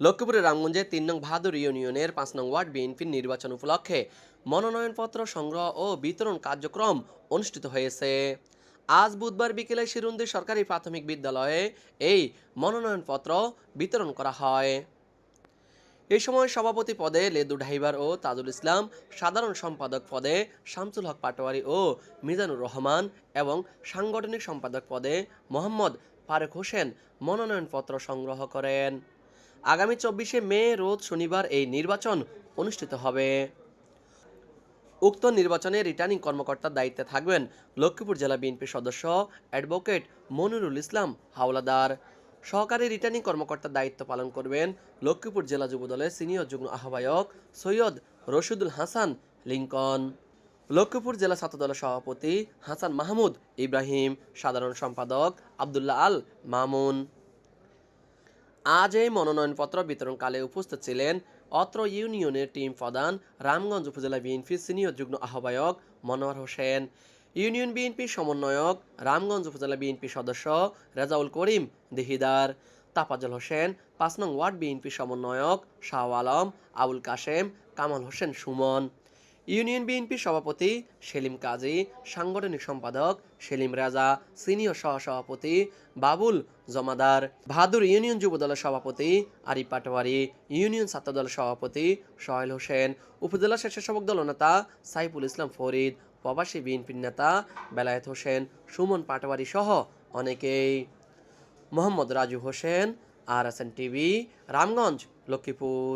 লক্ষ্মীপুরের রামগঞ্জে ৩ নং বাহাদুর ইউনিয়নের ৫ নং ওয়ার্ড বিএনপির নির্বাচন উপলক্ষে মনোনয়নপত্র সংগ্রহ ও বিতরণ কার্যক্রম অনুষ্ঠিত হয়েছে। আজ বুধবার বিকেলে শিরুন্দি সরকারি প্রাথমিক বিদ্যালয়ে এই মনোনয়নপত্র বিতরণ করা হয়। এই সময় সভাপতি পদে লেদু ঢাইবার ও তাজুল ইসলাম, সাধারণ সম্পাদক পদে শামসুল হক পাটোয়ারি ও মিজানুর রহমান এবং সাংগঠনিক সম্পাদক পদে মোহাম্মদ ফারুক হোসেন মনোনয়নপত্র সংগ্রহ করেন। আগামী ২৪শে মে রোজ শনিবার এই নির্বাচন অনুষ্ঠিত হবে। উক্ত নির্বাচনে রিটার্নিং কর্মকর্তার দায়িত্বে থাকবেন লক্ষ্মীপুর জেলা বিএনপির সদস্য অ্যাডভোকেট মনিরুল ইসলাম হাওলাদার। সহকারী রিটার্নিং কর্মকর্তার দায়িত্ব পালন করবেন লক্ষ্মীপুর জেলা যুবদলের সিনিয়র যুগ্ম আহ্বায়ক সৈয়দ রশিদুল হাসান লিঙ্কন। লক্ষ্মীপুর জেলা ছাত্রদলের সভাপতি হাসান মাহমুদ ইব্রাহিম, সাধারণ সম্পাদক আবদুল্লাহ আল মামুন। আজ এই মনোনয়নপত্র বিতরণকালে উপস্থিত ছিলেন অত্র ইউনিয়নের টিম প্রধান রামগঞ্জ উপজেলা বিএনপির সিনিয়র যুগ্ম আহ্বায়ক মনোয়ার হোসেন, ইউনিয়ন বিএনপির সমন্বয়ক রামগঞ্জ উপজেলা বিএনপির সদস্য রেজাউল করিম দিহিদার, তাফাজ্জল হোসেন ৫ নং ওয়ার্ড বিএনপির সমন্বয়ক শাহ আলম, আবুল কাশেম, কামাল হোসেন সুমন, ইউনিয়ন বিএনপির সভাপতি সেলিম কাজী, সাংগঠনিক সম্পাদক সেলিম রাজা, সিনিয়র সহসভাপতি বাবুল জমাদার, বাহাদুর ইউনিয়ন যুবদলের সভাপতি আরিফ পাটোয়ারি, ইউনিয়ন ছাত্রদলের সভাপতি সোহেল হোসেন, উপজেলা স্বেচ্ছাসেবক দল নেতা সাইফুল ইসলাম ফরিদ, প্রবাসী বিএনপির নেতা বেলায়েত হোসেন, সুমন পাটোয়ারি সহ অনেকেই। Mohammad Raju Hossain, RSN TV, Ramganj, Lakshmipur.